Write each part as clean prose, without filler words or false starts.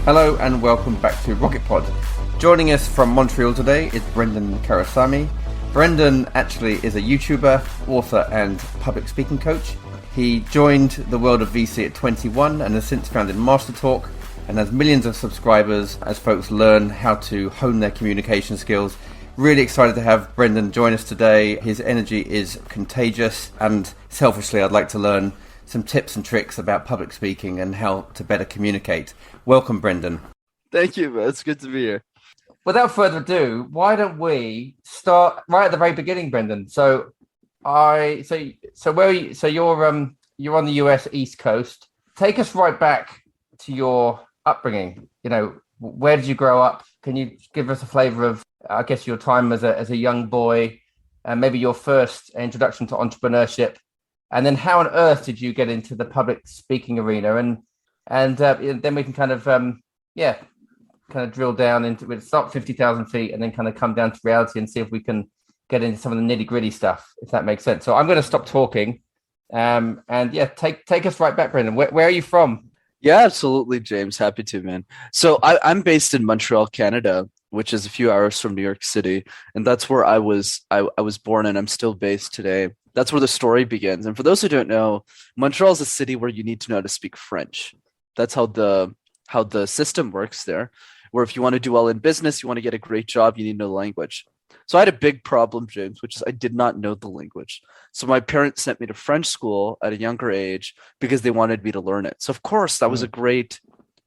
Hello and welcome back to Rocket Pod. Joining us from Montreal today is Brenden Kumarasamy. Brenden actually is a YouTuber, author and public speaking coach. He joined the world of VC at 21 and has since founded MasterTalk and has millions of subscribers as folks learn how to hone their communication skills. Really excited to have Brenden join us today. His energy is contagious, and selfishly I'd like to learn some tips and tricks about public speaking and how to better communicate. Welcome, Brenden. Thank you, man. It's good to be here. Without further ado, why don't we start right at the very beginning, Brenden? So you're on the US East Coast. Take us right back to your upbringing. You know, where did you grow up? Can you give us a flavor of, I guess, your time as a young boy, and maybe your first introduction to entrepreneurship? And then how on earth did you get into the public speaking arena? And then we can kind of drill down into it. Start 50,000 feet and then kind of come down to reality and see if we can get into some of the nitty gritty stuff, if that makes sense. So I'm going to stop talking. Take us right back, Brenden. Where are you from? Yeah, absolutely, James. Happy to, man. So I'm based in Montreal, Canada, which is a few hours from New York City, and that's where I was born, and I'm still based today. That's where the story begins. And for those who don't know, Montreal is a city where you need to know how to speak French. That's how the system works there, where if you want to do well in business, you want to get a great job, you need to know the language. So I had a big problem, James, which is I did not know the language. So my parents sent me to French school at a younger age because they wanted me to learn it. So of course, that was a great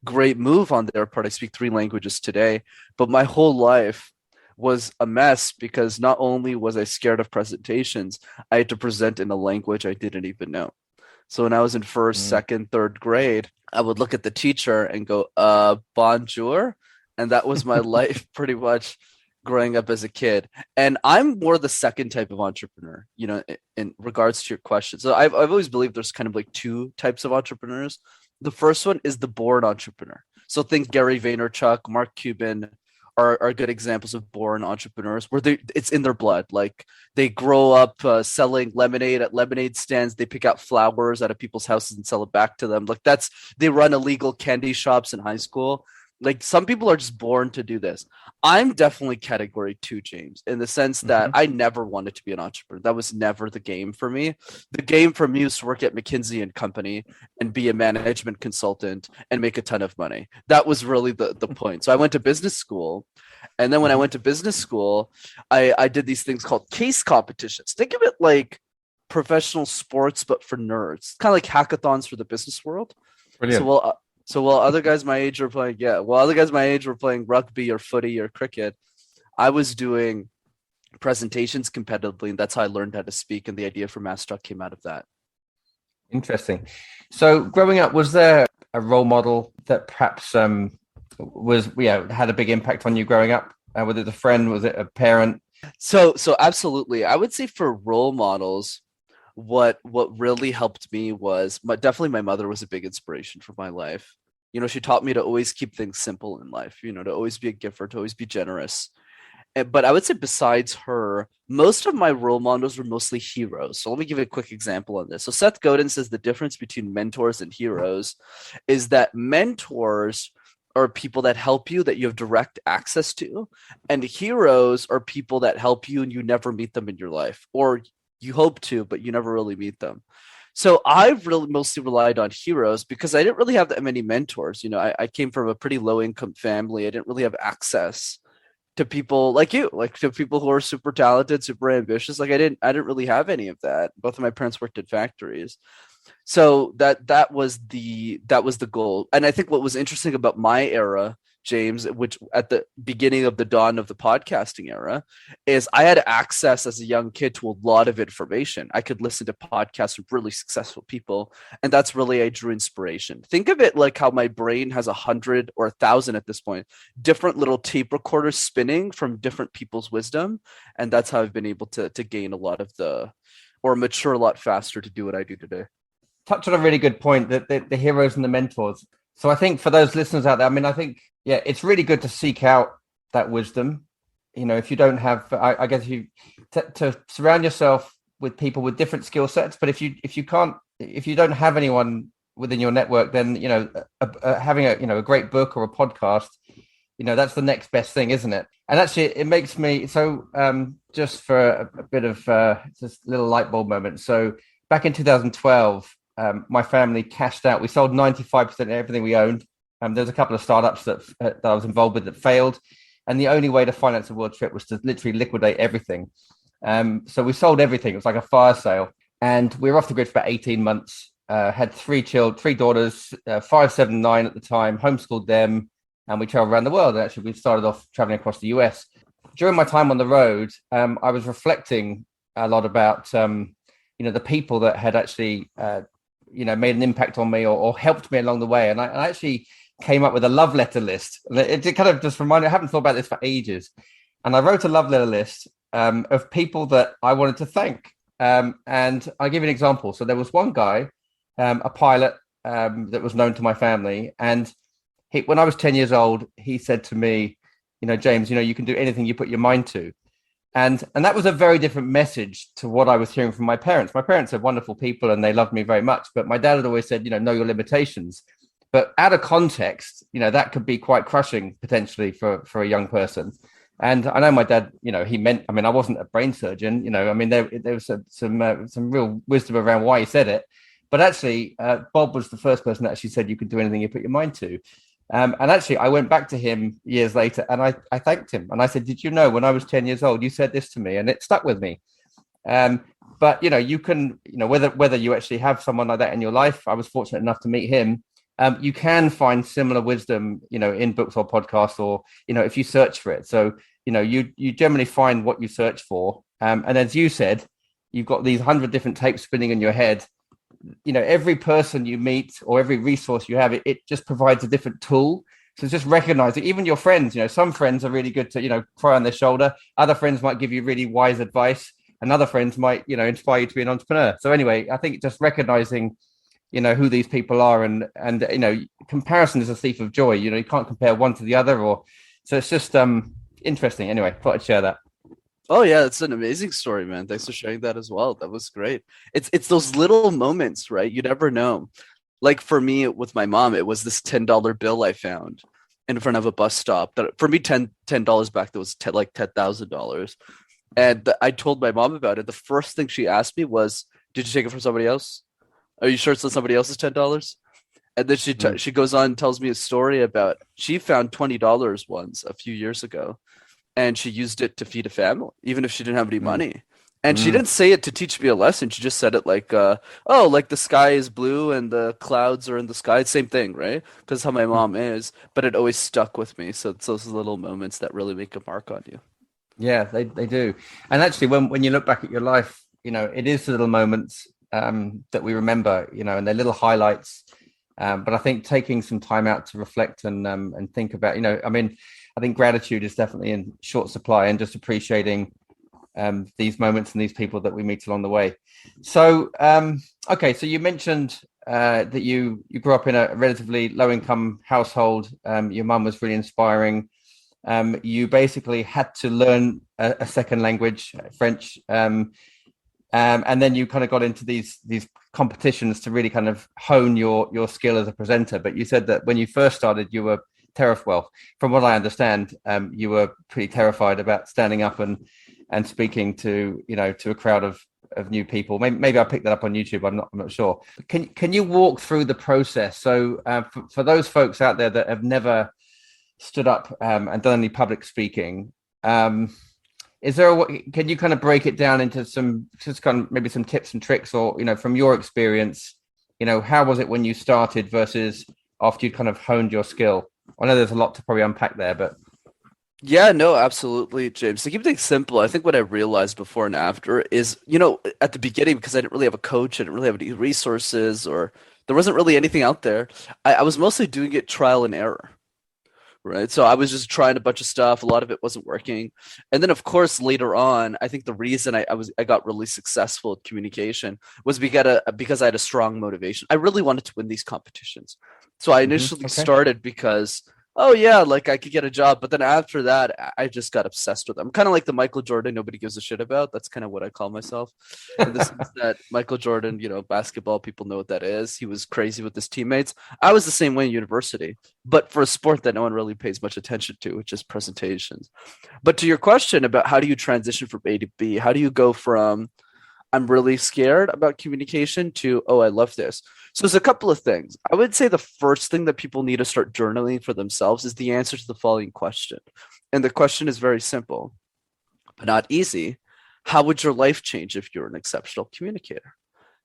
move on their part. I speak 3 languages today, but my whole life was a mess because not only was I scared of presentations, I had to present in a language I didn't even know. So when I was in first, second, third grade, I would look at the teacher and go, bonjour. And that was my life pretty much growing up as a kid. And I'm more the second type of entrepreneur, you know, in regards to your question. So I've always believed there's kind of like 2 types of entrepreneurs. The first one is the born entrepreneur. So think Gary Vaynerchuk, Mark Cuban are good examples of born entrepreneurs where it's in their blood. Like they grow up selling lemonade at lemonade stands. They pick out flowers out of people's houses and sell it back to them. Like they run illegal candy shops in high school. Like some people are just born to do this. I'm definitely category 2, James, in the sense that I never wanted to be an entrepreneur. That was never the game for me. The game for me was to work at McKinsey and Company and be a management consultant and make a ton of money. That was really the point. So I went to business school. And then when I went to business school, I did these things called case competitions. Think of it like professional sports, but for nerds. Kind of like hackathons for the business world. Brilliant. So while other guys my age were playing rugby or footy or cricket, I was doing presentations competitively, and that's how I learned how to speak. And the idea for MasterTalk came out of that. Interesting. So growing up, was there a role model that perhaps had a big impact on you growing up? Was it a friend? Was it a parent? So absolutely. I would say for role models, what really helped me was definitely my mother was a big inspiration for my life. You know, she taught me to always keep things simple in life, you know, to always be a giver, to always be generous. But I would say besides her, most of my role models were mostly heroes. So let me give you a quick example on this. So Seth Godin says the difference between mentors and heroes is that mentors are people that help you, that you have direct access to, and heroes are people that help you and you never meet them in your life, or you hope to, but you never really meet them. So I've really mostly relied on heroes because I didn't really have that many mentors. You know, I came from a pretty low income family. I didn't really have access to people like you, like to people who are super talented, super ambitious. Like I didn't really have any of that. Both of my parents worked at factories. So that was the goal. And I think what was interesting about my era, James, which at the beginning of the dawn of the podcasting era, is I had access as a young kid to a lot of information. I could listen to podcasts with really successful people, and that's really I drew inspiration. Think of it like how my brain has 100 or 1,000 at this point, different little tape recorders spinning from different people's wisdom, and that's how I've been able to gain a lot of or mature a lot faster to do what I do today. Touch on a really good point, that the heroes and the mentors. So I think for those listeners out there, I mean, I think, it's really good to seek out that wisdom. You know, if you don't have, I guess you to surround yourself with people with different skill sets. But if you don't have anyone within your network, then having a great book or a podcast, that's the next best thing, isn't it? And actually, it makes me so. Just for a bit of just a little light bulb moment. So back in 2012, my family cashed out. We sold 95% of everything we owned. There was a couple of startups that I was involved with that failed, and the only way to finance a world trip was to literally liquidate everything. So we sold everything. It was like a fire sale, and we were off the grid for about 18 months. Had three daughters, 5, 7, 9 at the time. Homeschooled them, and we traveled around the world. And actually, we started off traveling across the US. During my time on the road, I was reflecting a lot about the people that had actually made an impact on me or helped me along the way, and I actually came up with a love letter list. It kind of just reminded me, I haven't thought about this for ages. And I wrote a love letter list of people that I wanted to thank. And I'll give you an example. So there was one guy, a pilot that was known to my family. And when I was 10 years old, he said to me, James, you can do anything you put your mind to. And that was a very different message to what I was hearing from my parents. My parents are wonderful people and they loved me very much. But my dad had always said, know your limitations. But out of context, that could be quite crushing potentially for a young person. And I know my dad, he meant, I wasn't a brain surgeon, there was some real wisdom around why he said it. But actually, Bob was the first person that actually said you could do anything you put your mind to. And actually, I went back to him years later and I thanked him. And I said, did you know when I was 10 years old, you said this to me and it stuck with me. But, you can, whether you actually have someone like that in your life, I was fortunate enough to meet him. You can find similar wisdom, in books or podcasts or, if you search for it. So, you generally find what you search for. And as you said, you've got these 100 different tapes spinning in your head. Every person you meet or every resource you have, it just provides a different tool. So just recognize it. Even your friends, some friends are really good to, cry on their shoulder. Other friends might give you really wise advice. And other friends might, inspire you to be an entrepreneur. So anyway, I think just recognizing who these people are and comparison is a thief of joy. You can't compare one to the other so it's just interesting. Anyway, thought I'd share that. Oh yeah, it's an amazing story, man. Thanks for sharing that as well. That was great. It's those little moments, right? You never know. Like for me with my mom, it was this $10 bill I found in front of a bus stop that for me $10 back that was like $10,000. And I told my mom about it. The first thing she asked me was, "Did you take it from somebody else? Are you sure it's not somebody else's $10?" And then she goes on and tells me a story about she found $20 once a few years ago, and she used it to feed a family, even if she didn't have any money. And she didn't say it to teach me a lesson. She just said it like, like the sky is blue and the clouds are in the sky. Same thing, right? Because how my mom is. But it always stuck with me. So it's those little moments that really make a mark on you. Yeah, they do. And actually, when you look back at your life, it is the little moments that we remember, and they're little highlights. But I think taking some time out to reflect and think about, I think gratitude is definitely in short supply and just appreciating these moments and these people that we meet along the way. So, okay, so you mentioned that you grew up in a relatively low income household. Your mum was really inspiring. You basically had to learn a second language, French. And then you kind of got into these competitions to really kind of hone your skill as a presenter. But you said that when you first started, you were terrified. Well, from what I understand, you were pretty terrified about standing up and speaking to a crowd of new people. Maybe I picked that up on YouTube. I'm not sure. Can you walk through the process? So for those folks out there that have never stood up and done any public speaking, is there can you kind of break it down into some just kind of maybe some tips and tricks, or from your experience, how was it when you started versus after you kind of honed your skill? I know there's a lot to probably unpack there, but Yeah, no, absolutely, James. To keep things simple, I think what I realized before and after is, at the beginning, because I didn't really have a coach, I didn't really have any resources, or there wasn't really anything out there. I was mostly doing it trial and error. Right. So I was just trying a bunch of stuff. A lot of it wasn't working. And then of course later on, I think the reason I got really successful at communication was because I had a strong motivation. I really wanted to win these competitions. So I initially started because oh yeah, like I could get a job. But then after that, I just got obsessed with them. Kind of like the Michael Jordan nobody gives a shit about. That's kind of what I call myself. In the sense that Michael Jordan, basketball, people know what that is. He was crazy with his teammates. I was the same way in university, but for a sport that no one really pays much attention to, which is presentations. But to your question about how do you transition from A to B, how do you go from I'm really scared about communication to, oh, I love this. So there's a couple of things. I would say the first thing that people need to start journaling for themselves is the answer to the following question. And the question is very simple, but not easy. How would your life change if you're an exceptional communicator?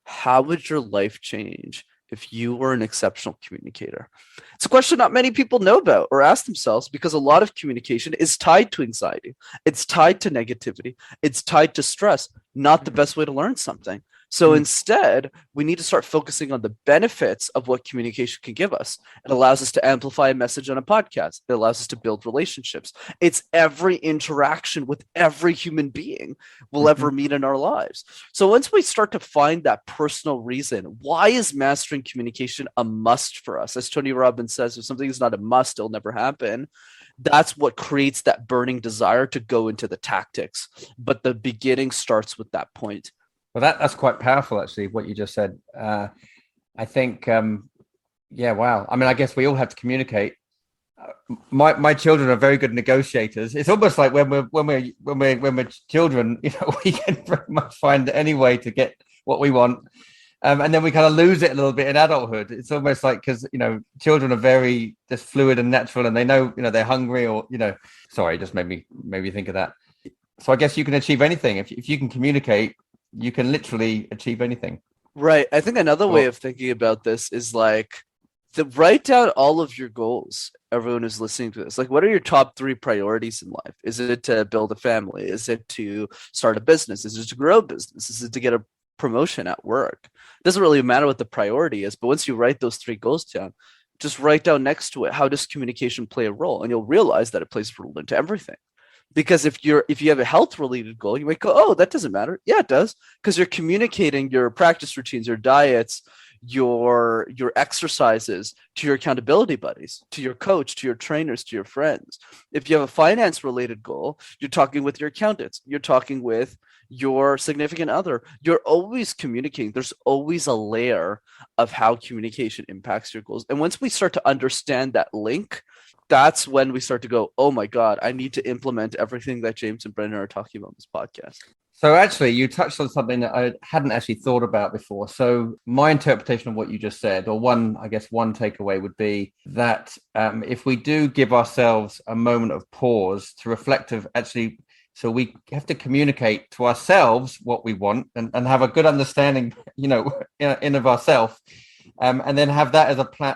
How would your life change if you were an exceptional communicator? It's a question not many people know about or ask themselves because a lot of communication is tied to anxiety. It's tied to negativity. It's tied to stress, not the best way to learn something. So instead, we need to start focusing on the benefits of what communication can give us. It allows us to amplify a message on a podcast. It allows us to build relationships. It's every interaction with every human being we'll ever meet in our lives. So once we start to find that personal reason, why is mastering communication a must for us? As Tony Robbins says, if something is not a must, it'll never happen. That's what creates that burning desire to go into the tactics. But the beginning starts with that point. Well, that's quite powerful, actually, what you just said. I think, yeah, wow. I mean, I guess we all have to communicate. My children are very good negotiators. It's almost like when we're children, we can pretty much find any way to get what we want, and then we kind of lose it a little bit in adulthood. It's almost like because children are very just fluid and natural, and they know they're hungry or Sorry, just made me think of that. So I guess you can achieve anything if you can communicate. You can literally achieve anything. Right. I think another way of thinking about this is like write down all of your goals. Everyone who's listening to this, like, what are your top 3 priorities in life? Is it to build a family? Is it to start a business? Is it to grow a business? Is it to get a promotion at work? It doesn't really matter what the priority is, but once you write those 3 goals down, just write down next to it, how does communication play a role? And you'll realize that it plays a role into everything. Because if you have a health related goal, you might go, oh, that doesn't matter. Yeah, it does. Because you're communicating your practice routines, your diets, your exercises to your accountability buddies, to your coach, to your trainers, to your friends. If you have a finance related goal, you're talking with your accountants, you're talking with your significant other. You're always communicating. There's always a layer of how communication impacts your goals. And once we start to understand that link, that's when we start to go, oh my God, I need to implement everything that James and Brenden are talking about in this podcast. So actually, you touched on something that I hadn't actually thought about before. So my interpretation of what you just said, or one takeaway would be that if we do give ourselves a moment of pause to reflect so we have to communicate to ourselves what we want and have a good understanding, in of ourselves. And then have that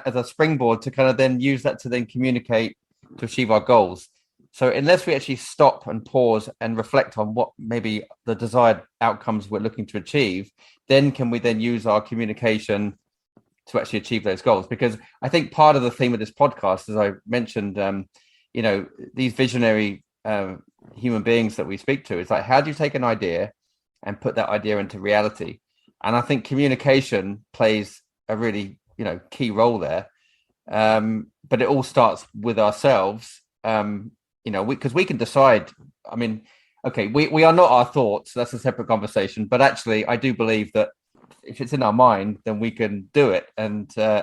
as a springboard to kind of then use that to then communicate to achieve our goals. So unless we actually stop and pause and reflect on what maybe the desired outcomes we're looking to achieve, then can we then use our communication to actually achieve those goals? Because I think part of the theme of this podcast, as I mentioned, these visionary human beings that we speak to, is like, how do you take an idea and put that idea into reality? And I think communication plays a really key role there, but it all starts with ourselves, because we can decide. I mean, okay, we are not our thoughts, that's a separate conversation, but actually I do believe that if it's in our mind, then we can do it. And so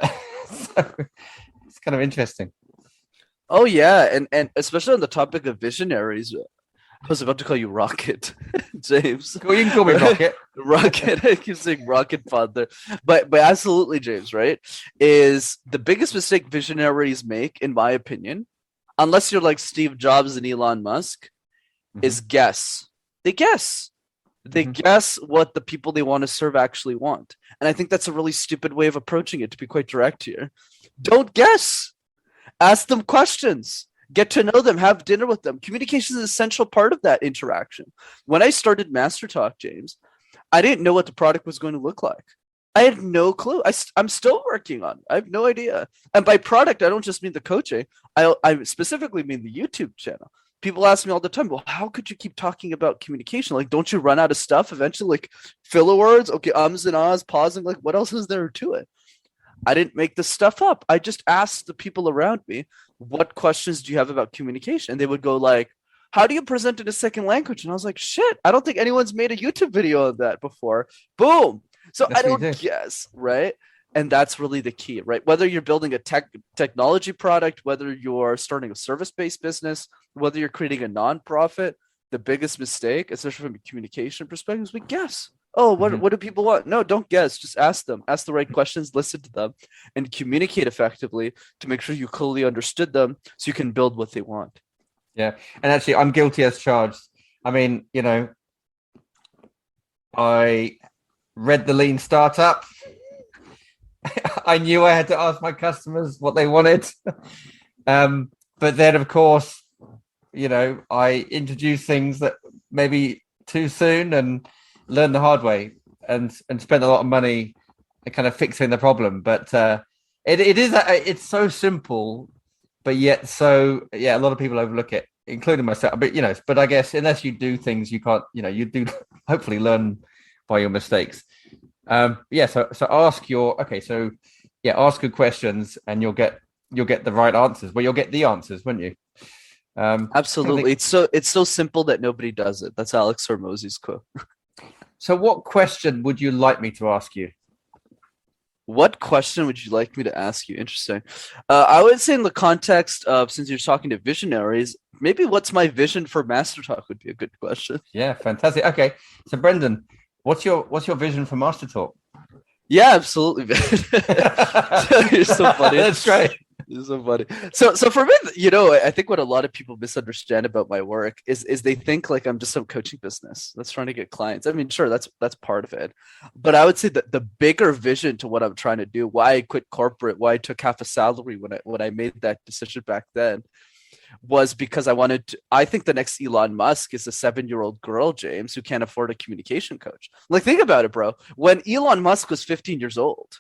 it's kind of interesting. Oh yeah, and especially on the topic of visionaries, I was about to call you Rocket, James. Well, you can call me Rocket. Rocket. I keep saying Rocket Father. But absolutely, James, right? Is the biggest mistake visionaries make, in my opinion, unless you're like Steve Jobs and Elon Musk, is guess. They guess. They guess what the people they want to serve actually want. And I think that's a really stupid way of approaching it, to be quite direct here. Don't guess. Ask them questions. Get to know them, have dinner with them. Communication is an essential part of that interaction. When I started MasterTalk, James, I didn't know what the product was going to look like. I had no clue. I'm still working on it. I have no idea. And by product, I don't just mean the coaching. I specifically mean the YouTube channel. People ask me all the time, well, how could you keep talking about communication? Like, don't you run out of stuff eventually? Like filler words? Okay, ums and ahs, pausing. Like, what else is there to it? I didn't make this stuff up. I just asked the people around me, what questions do you have about communication? And they would go like, how do you present in a second language? And I was like, shit, I don't think anyone's made a YouTube video on that before. Boom. So That's I what you don't do. guess, right? And that's really the key, right? Whether you're building a technology product, whether you're starting a service-based business, whether you're creating a nonprofit, the biggest mistake, especially from a communication perspective, is we guess. Oh, Mhm. what do people want? No, don't guess. Just ask them. Ask the right questions, listen to them, and communicate effectively to make sure you clearly understood them so you can build what they want. Yeah. And actually, I'm guilty as charged. I mean, I read the Lean Startup. I knew I had to ask my customers what they wanted. But then, of course, I introduced things that maybe too soon and learned the hard way and spent a lot of money kind of fixing the problem. But it's so simple, but yet a lot of people overlook it, including myself. But I guess unless you do things, you can't. You do hopefully learn by your mistakes. So ask good questions and you'll get the right answers. Well, you'll get the answers, won't you? Absolutely. It's so simple that nobody does it. That's Alex Hormozy's quote. So what question would you like me to ask you? What question would you like me to ask you? Interesting. I would say in the context of, since you're talking to visionaries, maybe what's my vision for MasterTalk would be a good question. Yeah, fantastic. Okay. So Brenden, what's your vision for MasterTalk? Yeah, absolutely. You're so funny. That's great. You're so funny. So for me, I think what a lot of people misunderstand about my work is they think like I'm just some coaching business that's trying to get clients. I mean, sure, that's part of it. But I would say that the bigger vision to what I'm trying to do, why I quit corporate, why I took half a salary when I made that decision back then, was because I think the next Elon Musk is a 7-year-old girl, James, who can't afford a communication coach. Like, think about it, bro. When Elon Musk was 15 years old,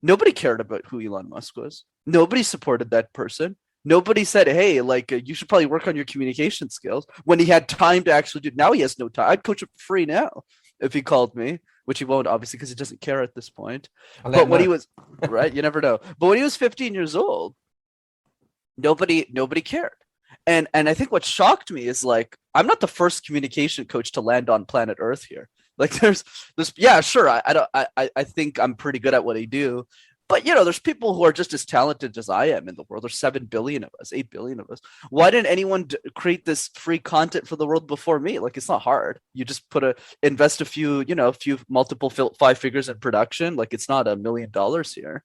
nobody cared about who Elon Musk was. Nobody supported that person. Nobody said, hey, like, you should probably work on your communication skills, when he had time to actually do it. Now he has no time. I'd coach him for free now if he called me, which he won't, obviously, because he doesn't care at this point. But when he was, right, you never know. But when he was 15 years old, nobody cared. And I think what shocked me is, like, I'm not the first communication coach to land on planet Earth here. Like, there's yeah, sure, I think I'm pretty good at what I do, but there's people who are just as talented as I am in the world. There's 7 billion of us, 8 billion of us. Why didn't anyone create this free content for the world before me? Like, it's not hard. You just invest a few multiple 5 figures in production. Like, it's not $1 million here.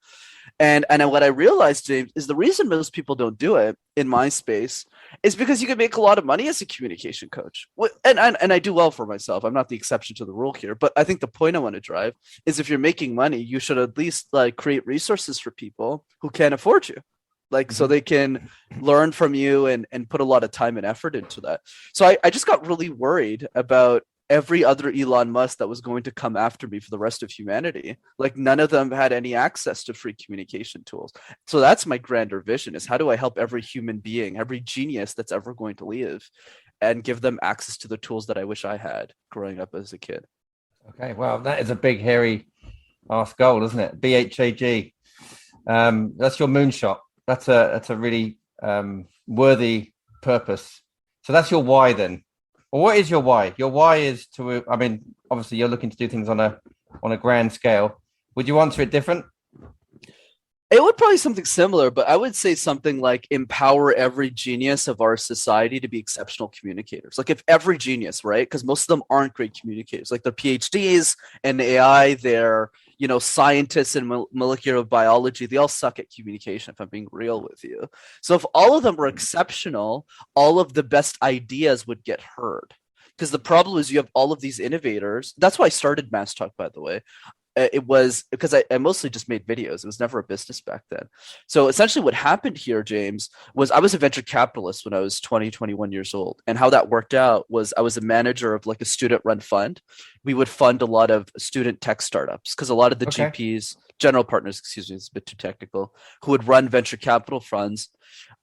And what I realized, James, is the reason most people don't do it in my space is because you can make a lot of money as a communication coach. And I do well for myself. I'm not the exception to the rule here. But I think the point I want to drive is, if you're making money, you should at least like create resources for people who can't afford you. Like, so they can learn from you and put a lot of time and effort into that. So I just got really worried about every other Elon Musk that was going to come after me for the rest of humanity. Like, none of them had any access to free communication tools. So that's my grander vision, is how do I help every human being, every genius that's ever going to live, and give them access to the tools that I wish I had growing up as a kid. Okay, well, that is a big, hairy ass goal, isn't it? BHAG. That's your moonshot. That's a really worthy purpose. So that's your why then. Well, what is your why? Your why is to, I mean, obviously you're looking to do things on a grand scale. Would you answer it different? It would probably be something similar, but I would say something like empower every genius of our society to be exceptional communicators. Like, if every genius, right? Because most of them aren't great communicators. Like, they're PhDs in AI, they're, scientists in molecular biology. They all suck at communication, if I'm being real with you. So if all of them were exceptional, all of the best ideas would get heard. Because the problem is, you have all of these innovators. That's why I started MassTalk, by the way. It was because I mostly just made videos. It was never a business back then. So essentially what happened here, James, was I was a venture capitalist when I was 21 years old. And how that worked out was, I was a manager of like a student run fund. We would fund a lot of student tech startups, because a lot of the GPs, general partners, excuse me, it's a bit too technical, who would run venture capital funds.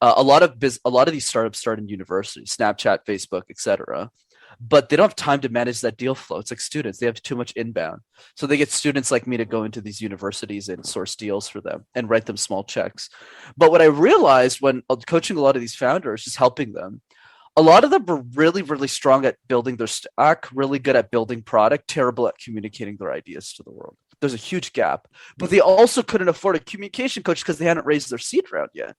A lot of these startups start in universities, Snapchat, Facebook, etc. but they don't have time to manage that deal flow. It's like students, they have too much inbound. So they get students like me to go into these universities and source deals for them and write them small checks. But what I realized when coaching a lot of these founders, just helping them, a lot of them were really, really strong at building their stack, really good at building product, terrible at communicating their ideas to the world. There's a huge gap, but they also couldn't afford a communication coach because they hadn't raised their seed round yet.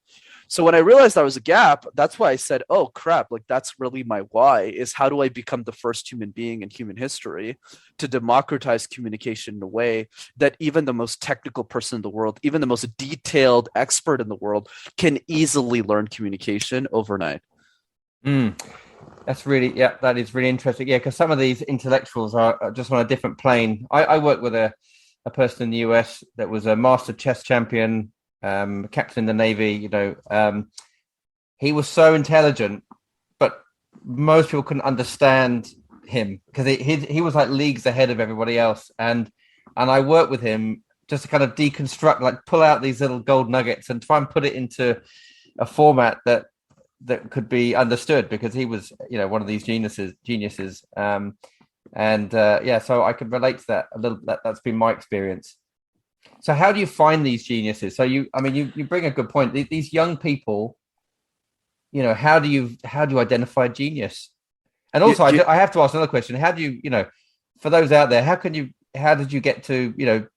So when I realized there was a gap, that's why I said, oh crap, like that's really my why, is how do I become the first human being in human history to democratize communication in a way that even the most technical person in the world, even the most detailed expert in the world can easily learn communication overnight. That's really, that is really interesting. Yeah, because some of these intellectuals are just on a different plane. I work with a person in the US that was a master chess champion, captain in the Navy. He was so intelligent, but most people couldn't understand him because he was like leagues ahead of everybody else. And I worked with him just to kind of deconstruct, like pull out these little gold nuggets and try and put it into a format that could be understood, because he was, one of these geniuses. So I can relate to that a little. That's been my experience. So how do you find these geniuses? So you bring a good point. These young people, how do you identify genius? And also, I have to ask another question. How do you, for those out there, how did you get to,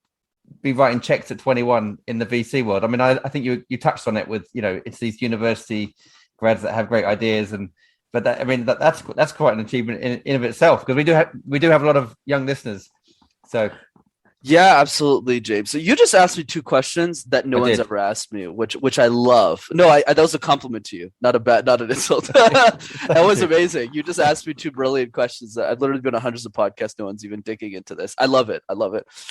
be writing checks at 21 in the VC world? I mean, I think you touched on it with, it's these university grads that have great ideas, that's quite an achievement in of itself, because we do have a lot of young listeners. So yeah, absolutely, James. So you just asked me two questions that no one's ever asked me, which I love. No, that was a compliment to you, not an insult. That was amazing. You just asked me two brilliant questions. I've literally been on hundreds of podcasts. No one's even digging into this. I love it.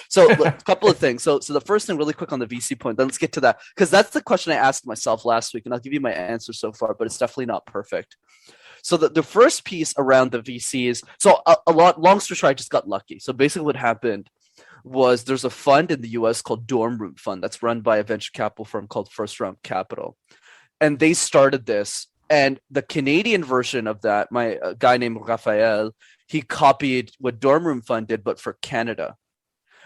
So a couple of things. So the first thing, really quick on the VC point, then let's get to that, because that's the question I asked myself last week, and I'll give you my answer so far, but it's definitely not perfect. So the first piece around the VCs, so long story short, I just got lucky. So basically what happened was there's a fund in the US called Dorm Room Fund that's run by a venture capital firm called First Round Capital. And they started this. And the Canadian version of that, a guy named Raphael, he copied what Dorm Room Fund did, but for Canada.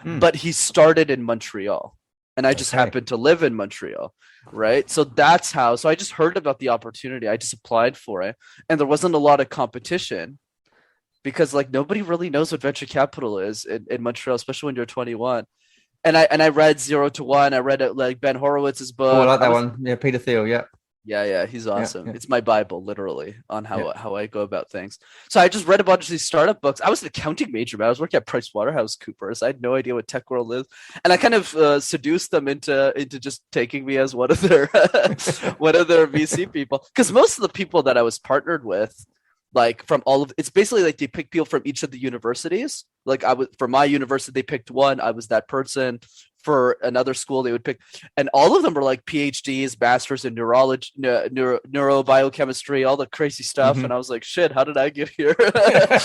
But he started in Montreal. And I just happened to live in Montreal, right? So that's how. So I just heard about the opportunity. I just applied for it. And there wasn't a lot of competition, because like nobody really knows what venture capital is in Montreal, especially when you're 21. And I read 0 to 1. I read it, like Ben Horowitz's book. Oh, I like that one. Yeah, Peter Thiel. Yeah. Yeah, he's awesome. Yeah. It's my Bible, literally, on how I go about things. So I just read a bunch of these startup books. I was an accounting major, man. I was working at PricewaterhouseCoopers. I had no idea what tech world is, and I kind of seduced them into just taking me as one of their VC people. Because most of the people that I was partnered with, like from it's basically like they pick people from each of the universities. Like for my university, they picked one. I was that person. For another school, they would pick, and all of them were like PhDs, masters in neurology, neurobiochemistry, all the crazy stuff. And I was like, shit, how did I get here?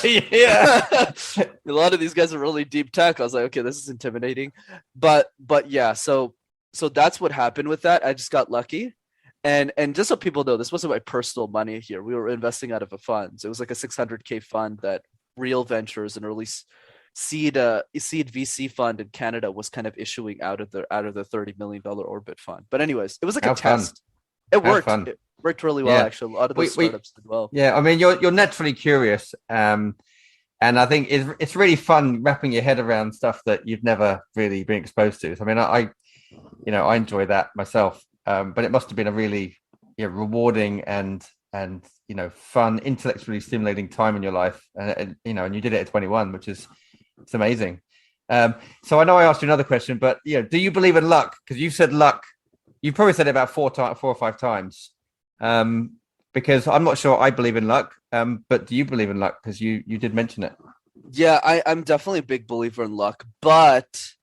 Yeah. A lot of these guys are really deep tech. I was like, okay, this is intimidating. But yeah, so that's what happened with that. I just got lucky. And just so people know, this wasn't my personal money here. We were investing out of a fund. So it was like a $600K fund that Real Ventures, an early seed VC fund in Canada, was kind of issuing out of the $30 million Orbit fund. But anyways, it was like a test. It worked. It worked really well, actually. A lot of those startups did well. Yeah, I mean, you're naturally curious, and I think it's really fun wrapping your head around stuff that you've never really been exposed to. So, I mean, I enjoy that myself. But it must have been a really rewarding and fun, intellectually stimulating time in your life, and you did it at 21, which is it's amazing. So I know I asked you another question, but do you believe in luck? Because you've said luck. You probably said it about 4 or 5 times. Because I'm not sure I believe in luck. But do you believe in luck? Because you did mention it. Yeah, I'm definitely a big believer in luck, but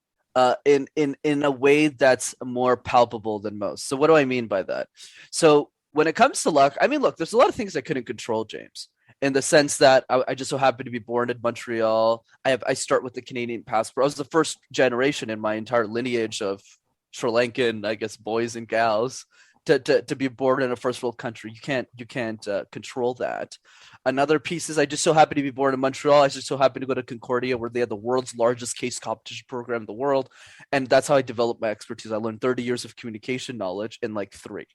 in a way that's more palpable than most. So what do I mean by that? So when it comes to luck, I mean, look, there's a lot of things I couldn't control, James, in the sense that I just so happened to be born in Montreal. I start with the Canadian passport. I was the first generation in my entire lineage of Sri Lankan, I guess, boys and gals to be born in a first world country. You can't control that. Another piece is I just so happen to be born in Montreal. I just so happen to go to Concordia, where they have the world's largest case competition program in the world, and that's how I developed my expertise. I learned 30 years of communication knowledge in like 3,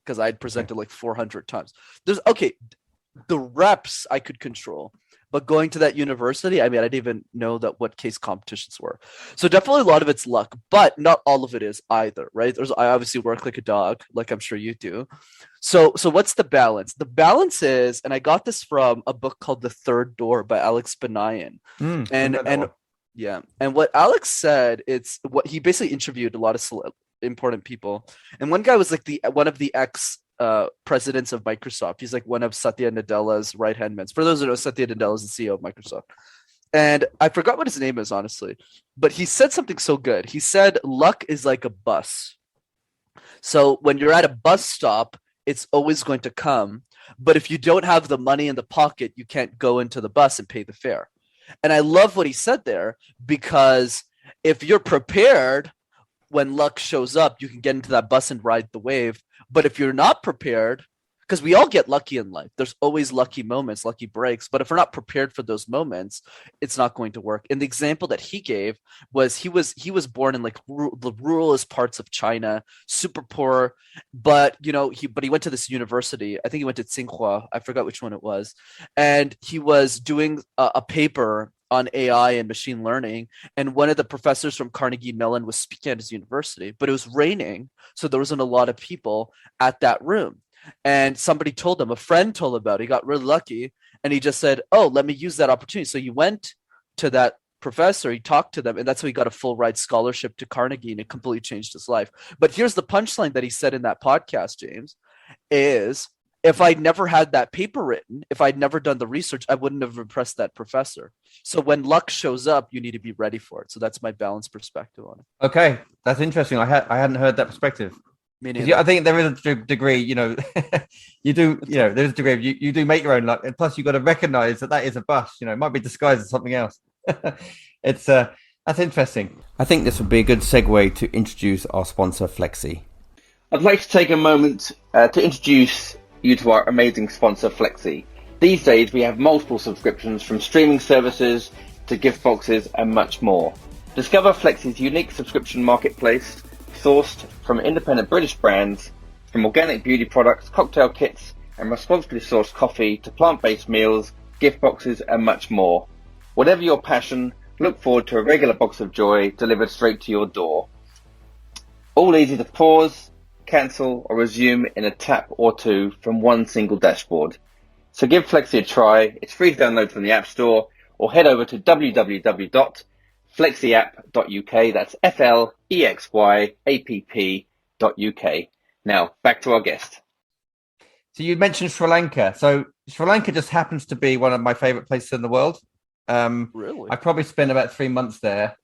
because I had presented like 400 times. The reps I could control, but going to that university, I mean, I didn't even know that what case competitions were. So definitely a lot of it's luck, but not all of it is either, right? I obviously work like a dog, like I'm sure you do. So what's the balance? The balance is, and I got this from a book called The Third Door by Alex Benayan. And what Alex said, it's what he basically interviewed a lot of important people. And one guy was like one of the presidents of Microsoft. He's like one of Satya Nadella's right-hand men. For those who know, Satya Nadella is the CEO of Microsoft. And I forgot what his name is, honestly. But he said something so good. He said, luck is like a bus. So when you're at a bus stop, it's always going to come. But if you don't have the money in the pocket, you can't go into the bus and pay the fare. And I love what he said there, because if you're prepared, when luck shows up, you can get into that bus and ride the wave. But if you're not prepared, because we all get lucky in life, there's always lucky moments, lucky breaks. But if we're not prepared for those moments, it's not going to work. And the example that he gave was he was born in like the ruralest parts of China, super poor. But he went to this university. I think he went to Tsinghua. I forgot which one it was. And he was doing a paper on AI and machine learning, and one of the professors from Carnegie Mellon was speaking at his university, but it was raining, so there wasn't a lot of people at that room. And somebody told him, a friend told him about it. He got really lucky, and he just said, oh, let me use that opportunity. So he went to that professor, he talked to them, and that's how he got a full ride scholarship to Carnegie, and it completely changed his life. But here's the punchline that he said in that podcast, James, is if I'd never had that paper written, if I'd never done the research, I wouldn't have impressed that professor. So when luck shows up, you need to be ready for it. So that's my balanced perspective on it. Okay, that's interesting. I hadn't heard that perspective. I think there is a degree, you do, there's a degree of you do make your own luck, and plus you've got to recognize that is a bust. It might be disguised as something else. It's that's interesting. I think this would be a good segue to introduce our sponsor, Flexi. I'd like to take a moment to introduce you to our amazing sponsor, Flexi. These days we have multiple subscriptions, from streaming services to gift boxes and much more. Discover Flexi's unique subscription marketplace, sourced from independent British brands, from organic beauty products, cocktail kits and responsibly sourced coffee to plant-based meals, gift boxes and much more. Whatever your passion, look forward to a regular box of joy delivered straight to your door. All easy to pause, cancel or resume in a tap or two from one single dashboard. So give Flexi a try. It's free to download from the App Store, or head over to www.flexiapp.uk. That's FLEXYAPP.uk. Now back to our guest. So you mentioned Sri Lanka. So Sri Lanka just happens to be one of my favorite places in the world. Really? I probably spent about 3 months there.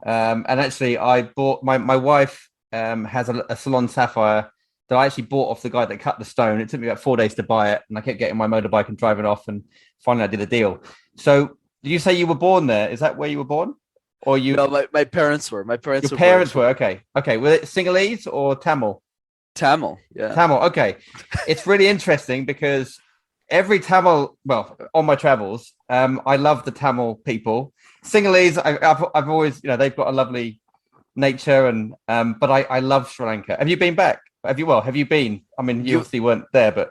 And actually I bought my wife has a salon sapphire that I actually bought off the guy that cut the stone. It took me about 4 days to buy it, and I kept getting my motorbike and driving off, and finally I did a deal. So did you say you were born there? Is that where you were born? Or you? No, my parents were. My parents Your parents were, okay. Okay, were it Sinhalese or Tamil? Tamil, yeah. Tamil, okay. It's really interesting because every Tamil, on my travels, I love the Tamil people. Sinhalese, I've always, they've got a lovely nature, and but I love Sri Lanka. Have you been back? Have you been? I mean, you obviously weren't there, but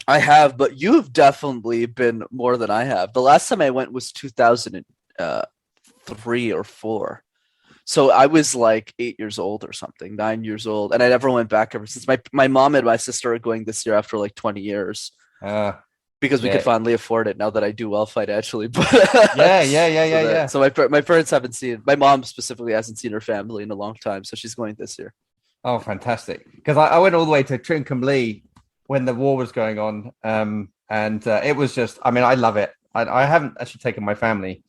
I have. But you've definitely been more than I have. The last time I went was 2003 or 4. So I was like 8 years old or something, 9 years old, and I never went back ever since. My mom and my sister are going this year after like 20 years. Because we could finally afford it now that I do well financially. But yeah. So my parents haven't seen, my mom specifically hasn't seen her family in a long time, so she's going this year. Oh, fantastic! Because I went all the way to Trincomalee when the war was going on, and it was just, I mean, I love it. I haven't actually taken my family,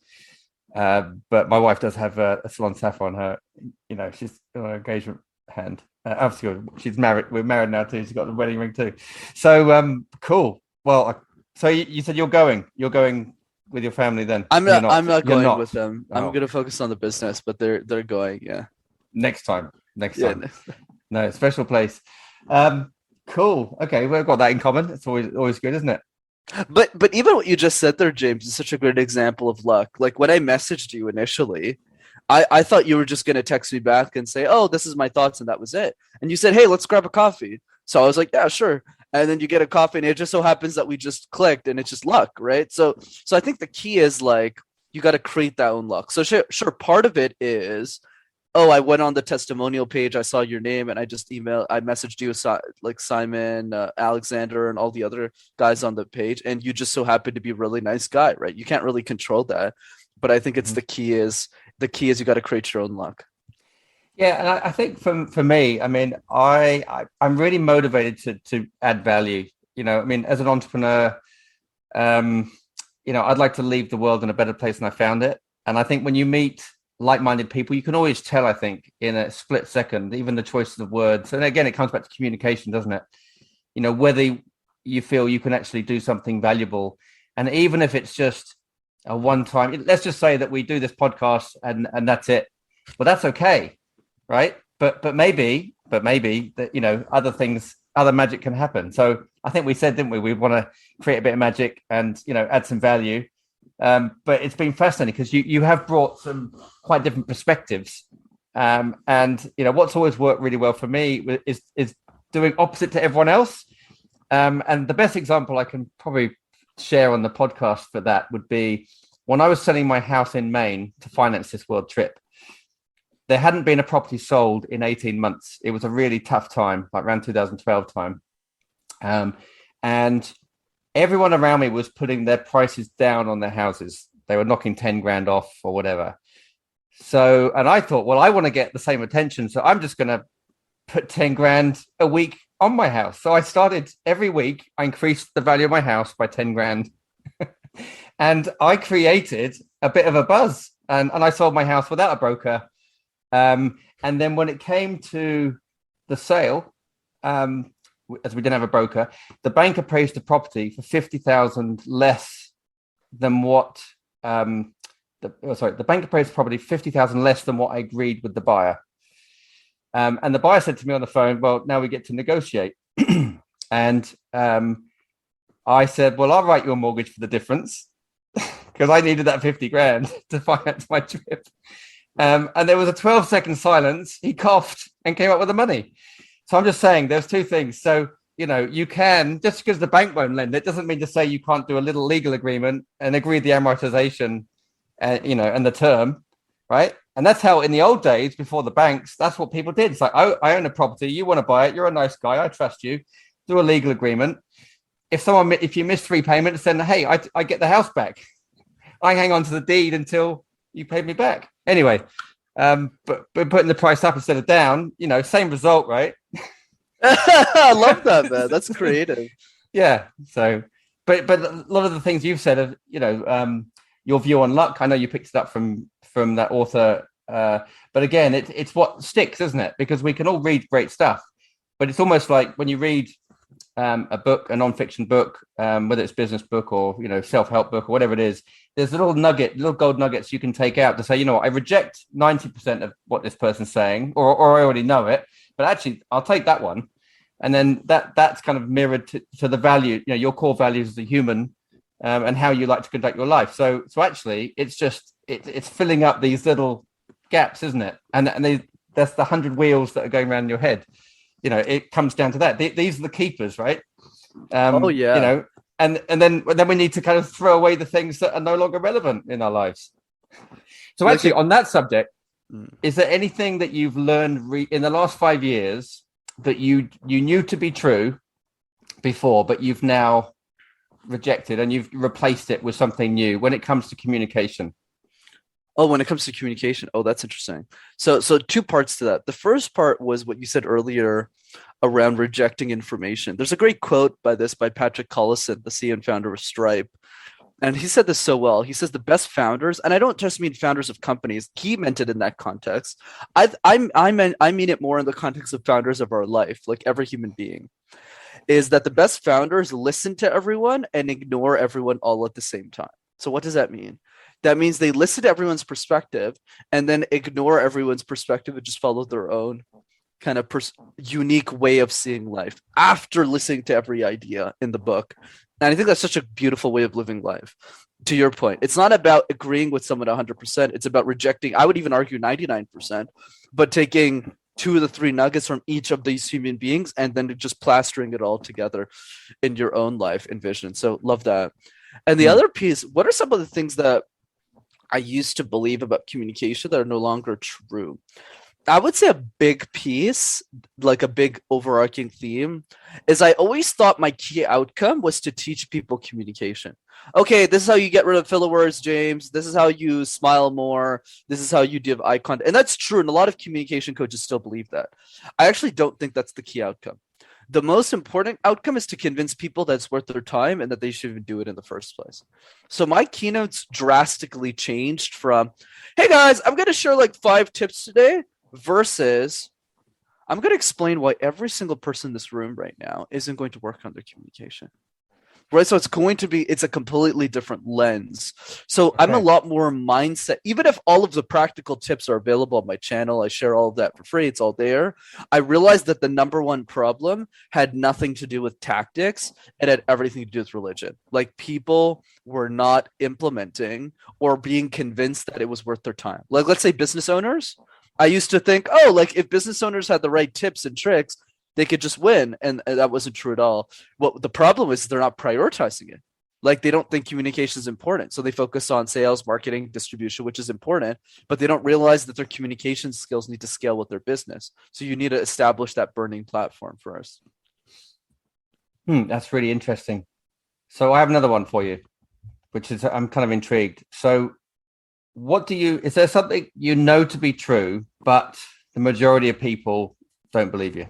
but my wife does have a salon sapphire on her. She's got an engagement hand. Obviously, she's married. We're married now too. She's got the wedding ring too. So cool. Well, so you said you're going with your family then? I'm not going with them. I'm going to focus on the business, but they're going. Yeah. Next time. No, special place. Cool. Okay, we've got that in common. It's always good, isn't it? But even what you just said there, James, is such a great example of luck. Like when I messaged you initially, I thought you were just gonna text me back and say, "Oh, this is my thoughts," and that was it. And you said, "Hey, let's grab a coffee." So I was like, "Yeah, sure." And then you get a coffee, and it just so happens that we just clicked, and it's just luck, right? So I think the key is like you got to create that own luck. So sure, part of it is, oh, I went on the testimonial page, I saw your name, and I messaged you, like Simon, Alexander, and all the other guys on the page, and you just so happen to be a really nice guy, right? You can't really control that, but I think it's the key is you got to create your own luck. Yeah, and I think for me, I mean, I'm really motivated to add value. I mean, as an entrepreneur, um, I'd like to leave the world in a better place than I found it. And I think when you meet like-minded people, you can always tell, I think, in a split second, even the choices of words. And again, it comes back to communication, doesn't it? Whether you feel you can actually do something valuable. And even if it's just a one-time, let's just say that we do this podcast and that's it. Well, that's okay, right? But maybe that, other magic can happen. So I think we said, didn't we? We want to create a bit of magic and, add some value. But it's been fascinating because you have brought some quite different perspectives. And what's always worked really well for me is doing opposite to everyone else. And the best example I can probably share on the podcast for that would be when I was selling my house in Maine to finance this world trip. There hadn't been a property sold in 18 months. It was a really tough time, like around 2012 time. And everyone around me was putting their prices down on their houses. They were knocking 10 grand off or whatever. So, and I thought, well, I want to get the same attention. So I'm just going to put 10 grand a week on my house. So I started every week, I increased the value of my house by 10 grand. And I created a bit of a buzz and I sold my house without a broker. And then when it came to the sale, as we didn't have a broker, the bank appraised the property for 50,000 less than what the bank appraised the property 50,000 less than what I agreed with the buyer. And the buyer said to me on the phone, well, now we get to negotiate. And I said, well, I'll write you a mortgage for the difference because I needed that 50 grand to finance my trip. And there was a 12-second silence. He coughed and came up with the money. So I'm just saying there's two things. So, you can, just because the bank won't lend, it doesn't mean to say you can't do a little legal agreement and agree the amortization, and the term, right? And that's how in the old days before the banks, that's what people did. It's like, I own a property. You want to buy it. You're a nice guy. I trust you. Do a legal agreement. If you miss 3 payments, then, hey, I get the house back. I hang on to the deed until you paid me back. Anyway, but putting the price up instead of down, same result, right? I love that, man. That's creative. Yeah. So, but a lot of the things you've said of, your view on luck, I know you picked it up from that author. But again, it's what sticks, isn't it? Because we can all read great stuff, but it's almost like when you read a book, a non-fiction book, whether it's business book or self-help book or whatever it is, there's little gold nuggets you can take out to say, I reject 90% of what this person's saying, or I already know it, but actually I'll take that one, and then that's kind of mirrored to the value, your core values as a human, and how you like to conduct your life. So actually, it's just it's filling up these little gaps, isn't it? And that's the 100 wheels that are going around in your head. It comes down to that. These are the keepers, right? Oh yeah. And then we need to kind of throw away the things that are no longer relevant in our lives. So actually, on that subject, is there anything that you've learned in the last 5 years that you knew to be true before, but you've now rejected and you've replaced it with something new when it comes to communication? Oh, when it comes to communication. Oh, that's interesting. So 2 parts to that. The first part was what you said earlier around rejecting information. There's a great quote by Patrick Collison, the CEO and founder of Stripe. And he said this so well. He says the best founders, and I don't just mean founders of companies. He meant it in that context. I mean it more in the context of founders of our life, like every human being, is that the best founders listen to everyone and ignore everyone all at the same time. So what does that mean? That means they listen to everyone's perspective and then ignore everyone's perspective and just follow their own. kind of unique way of seeing life after listening to every idea in the book. And I think that's such a beautiful way of living life. To your point, it's not about agreeing with someone 100%. It's about rejecting, I would even argue 99%, but taking 2 of the 3 nuggets from each of these human beings and then just plastering it all together in your own life and vision. So love that. And the other piece, what are some of the things that I used to believe about communication that are no longer true? I would say a big piece, like a big overarching theme, is I always thought my key outcome was to teach people communication. Okay, this is how you get rid of filler words, James. This is how you smile more. This is how you give eye contact. And that's true. And a lot of communication coaches still believe that. I actually don't think that's the key outcome. The most important outcome is to convince people that it's worth their time and that they should even do it in the first place. So my keynotes drastically changed from, hey guys, I'm going to share like 5 tips today, versus I'm going to explain why every single person in this room right now isn't going to work on their communication. Right. So it's a completely different lens. So okay. I'm a lot more mindset, even if all of the practical tips are available on my channel, I share all of that for free. It's all there. I realized that the number one problem had nothing to do with tactics. It had everything to do with religion. Like people were not implementing or being convinced that it was worth their time. Like, let's say business owners. I used to think, like if business owners had the right tips and tricks, they could just win. And that wasn't true at all. What the problem is they're not prioritizing it. Like they don't think communication is important. So they focus on sales, marketing, distribution, which is important, but they don't realize that their communication skills need to scale with their business. So you need to establish that burning platform first. That's really interesting. So I have another one for you, which is, I'm kind of intrigued. So is there something you know to be true, but the majority of people don't believe you?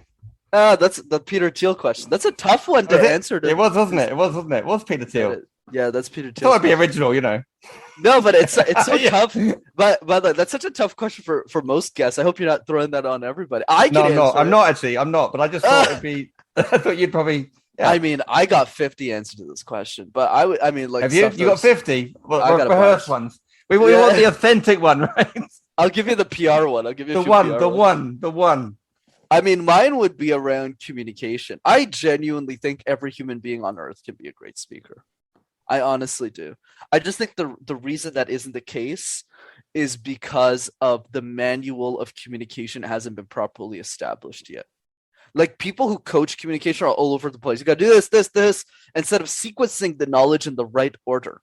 That's the Peter Thiel question. That's a tough one to answer. It was, wasn't it? It was Peter Thiel. Yeah, that's Peter Thiel. Thought it'd be original, you know. No, but it's so yeah. tough. But that's such a tough question for most guests. I hope you're not throwing that on everybody. I'm not actually. I'm not. But I just thought it'd be. I thought you'd probably. Yeah. I mean, I got 50 answers to this question, but I mean, like, have you? You got 50? Well, I got rehearsed ones. We want the authentic one, right? I'll give you the PR one. I'll give you the one. I mean, mine would be around communication. I genuinely think every human being on earth can be a great speaker. I honestly do. I just think the reason that isn't the case is because of the manual of communication hasn't been properly established yet. Like people who coach communication are all over the place. You got to do this, instead of sequencing the knowledge in the right order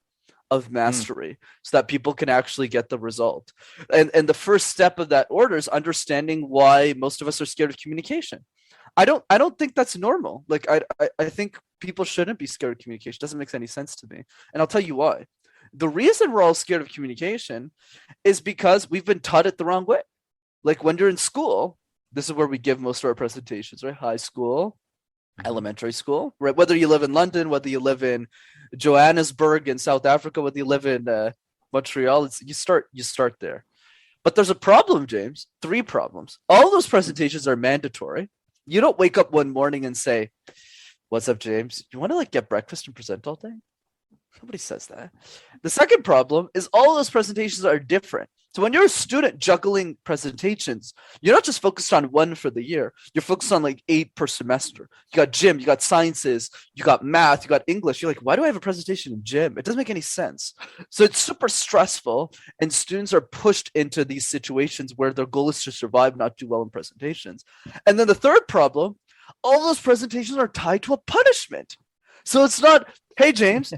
of mastery so that people can actually get the result. And the first step of that order is understanding why most of us are scared of communication. I don't think that's normal. Like I think people shouldn't be scared of communication. It doesn't make any sense to me. And I'll tell you why. The reason we're all scared of communication is because we've been taught it the wrong way. Like when you're in school, this is where we give most of our presentations, right? High school, elementary school, right? Whether you live in London, whether you live in Johannesburg in South Africa, whether you live in Montreal, you start there. But there's a problem, James. 3 problems. All those presentations are mandatory. You don't wake up one morning and say, "What's up, James? You want to like get breakfast and present all day?" Nobody says that. The second problem is all those presentations are different. So when you're a student juggling presentations, you're not just focused on one for the year. You're focused on like 8 per semester. You got gym, you got sciences, you got math, you got English. You're like, why do I have a presentation in gym? It doesn't make any sense. So it's super stressful, and students are pushed into these situations where their goal is to survive, not do well in presentations. And then the third problem, all those presentations are tied to a punishment. So it's not, hey, James,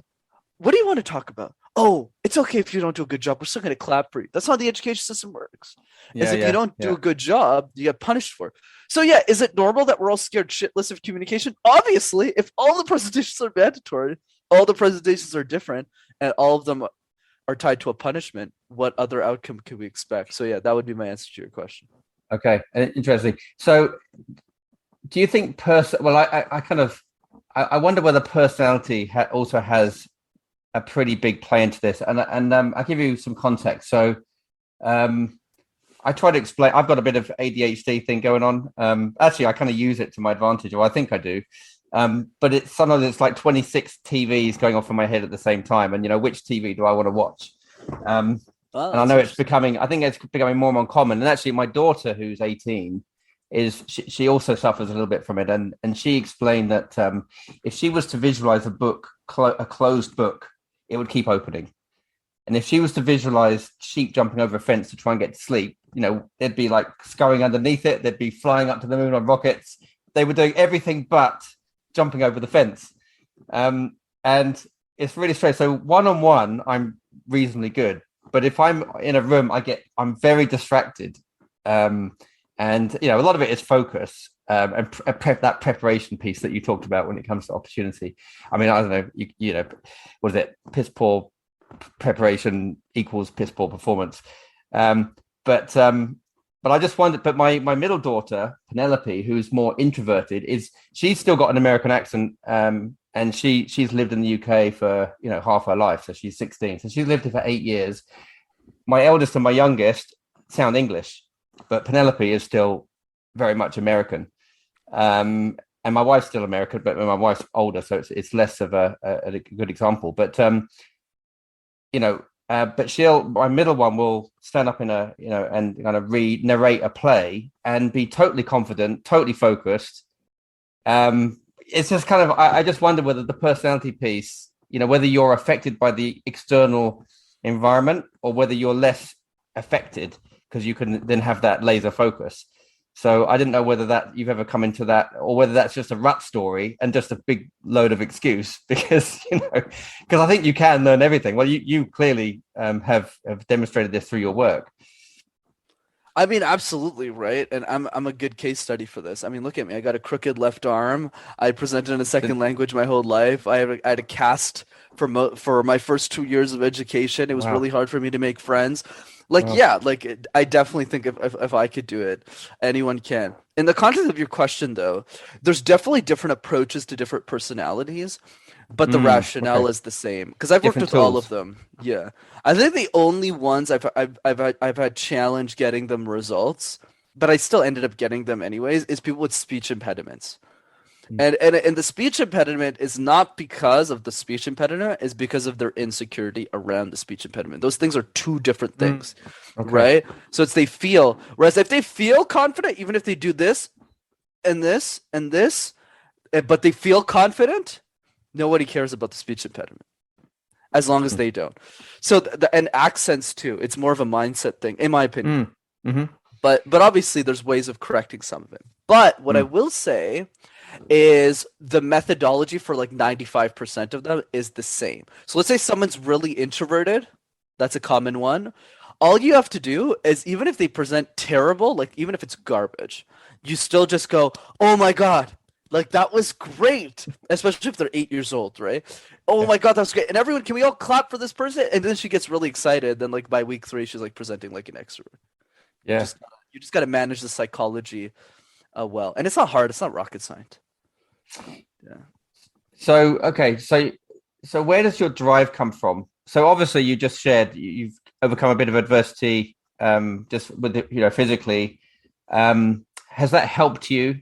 what do you want to talk about? Oh, it's okay if you don't do a good job. We're still going to clap for you. That's how the education system works. If you don't do a good job, you get punished for it. So yeah, is it normal that we're all scared shitless of communication? Obviously, if all the presentations are mandatory, all the presentations are different, and all of them are tied to a punishment, what other outcome could we expect? So yeah, that would be my answer to your question. Okay, interesting. So do you think I wonder whether personality also has a pretty big play into this, and I'll give you some context. So I try to explain. I've got a bit of ADHD thing going on. Actually, I kind of use it to my advantage, or I think I do. But sometimes it's like 26 TVs going off in my head at the same time, and which TV do I want to watch? And I know I think it's becoming more and more common. And actually, my daughter, who's 18, is she also suffers a little bit from it, and she explained that if she was to visualize a book, a closed book, it would keep opening, and if she was to visualize sheep jumping over a fence to try and get to sleep, they'd be like scurrying underneath it, they'd be flying up to the moon on rockets, they were doing everything but jumping over the fence, and it's really strange. So one-on-one, I'm reasonably good, but if I'm in a room, I'm very distracted. And a lot of it is focus and that preparation piece that you talked about when it comes to opportunity. I mean, I don't know, what is it? Piss poor preparation equals piss poor performance. But I just wondered. But my middle daughter Penelope, who's more introverted, she's still got an American accent, and she's lived in the UK for half her life, so she's 16. So she's lived here for 8 years. My eldest and my youngest sound English, but Penelope is still very much American, and my wife's still American, but my wife's older, so it's less of a good example. But but my middle one will stand up in and kind of narrate a play and be totally confident, totally focused. It's just kind of, I just wonder whether the personality piece, whether you're affected by the external environment or whether you're less affected because you can then have that laser focus. So I didn't know whether that you've ever come into that, or whether that's just a rut story and just a big load of excuse, because I think you can learn everything. Well, you clearly have demonstrated this through your work. I mean, absolutely, right? And I'm a good case study for this. I mean, look at me. I got a crooked left arm. I presented in a second language my whole life. I had a cast for my first 2 years of education. It was really hard for me to make friends. I definitely think if I could do it, anyone can. In the context of your question, though, there's definitely different approaches to different personalities, but the rationale is the same, because I've worked with all of them. Yeah, I think the only ones I've had challenge getting them results, but I still ended up getting them anyways, is people with speech impediments. And the speech impediment is not because of the speech impediment, it's because of their insecurity around the speech impediment. Those things are two different things, right? So it's whereas if they feel confident, even if they do this and this and this, but they feel confident, nobody cares about the speech impediment as long as they don't. So and accents too, it's more of a mindset thing, in my opinion. But obviously there's ways of correcting some of it. But what I will say is the methodology for like 95% of them is the same. So let's say someone's really introverted. That's a common one. All you have to do is, even if they present terrible, like even if it's garbage, you still just go, oh my God, like that was great. Especially if they're 8 years old, right? Oh my God, that was great. And everyone, can we all clap for this person? And then she gets really excited. Then like by week 3, she's like presenting like an extrovert. Yeah. You just got to manage the psychology well. And it's not hard. It's not rocket science. Yeah. So, okay. So where does your drive come from? So obviously you just shared, you've overcome a bit of adversity, just with it, physically. Has that helped you,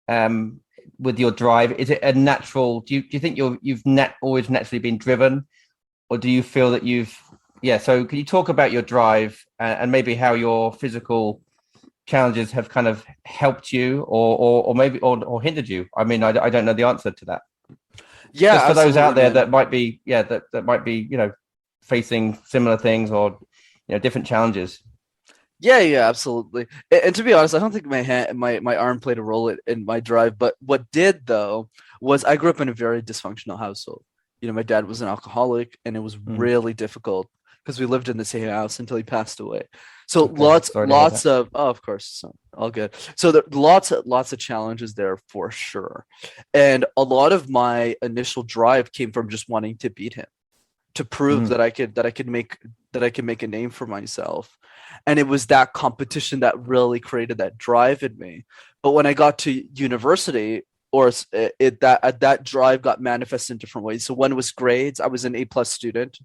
with your drive? Is it a natural, do you think you've always naturally been driven, or do you feel that so can you talk about your drive and maybe how your physical challenges have kind of helped you or maybe or hindered you? I mean, I don't know the answer to that. Yeah, just for those out there that might be that might be facing similar things or different challenges. Yeah, absolutely. And to be honest, I don't think my arm played a role in my drive, but what did though was I grew up in a very dysfunctional household. My dad was an alcoholic, and it was really difficult because we lived in the same house until he passed away. So lots of of course, all good. So there lots of challenges there for sure, and a lot of my initial drive came from just wanting to beat him, to prove that I could make a name for myself, and it was that competition that really created that drive in me. But when I got to university, that drive got manifested in different ways. So one was grades. I was an A+ student.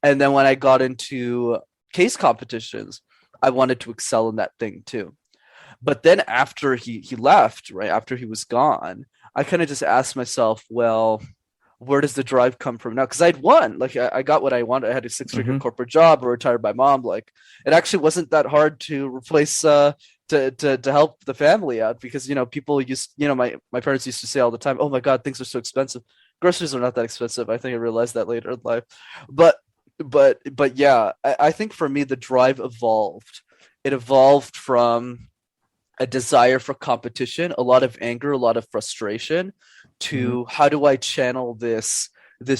And then when I got into case competitions, I wanted to excel in that thing too. But then after he left, right after he was gone, I kind of just asked myself, well, where does the drive come from now? Because I'd won, like I got what I wanted. I had a 6-figure corporate job, a retired by mom. Like it actually wasn't that hard to replace to help the family out because people used my parents used to say all the time, oh my god, things are so expensive. Groceries are not that expensive. I think I realized that later in life. But yeah, I think for me the drive evolved. It evolved from a desire for competition, a lot of anger, a lot of frustration, to how do I channel this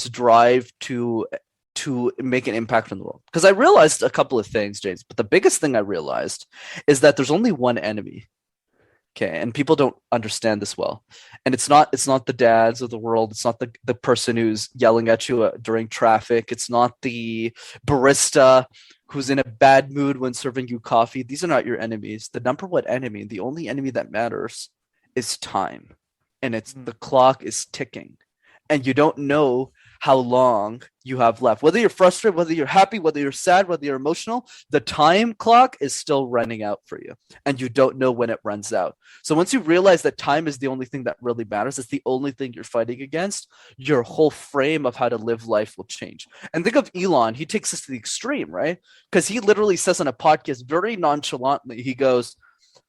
drive to make an impact on the world? Because I realized a couple of things, James, but the biggest thing I realized is that there's only one enemy. Okay, and people don't understand this well. And it's not the dads of the world. It's not the person who's yelling at you during traffic. It's not the barista who's in a bad mood when serving you coffee. These are not your enemies. The number one enemy, the only enemy that matters, is time. And it's the clock is ticking. And you don't know how long you have left. Whether you're frustrated, whether you're happy, whether you're sad, whether you're emotional, the time clock is still running out for you. And you don't know when it runs out. So once you realize that time is the only thing that really matters, it's the only thing you're fighting against, your whole frame of how to live life will change. And think of Elon. He takes this to the extreme, right? Because he literally says on a podcast very nonchalantly, he goes,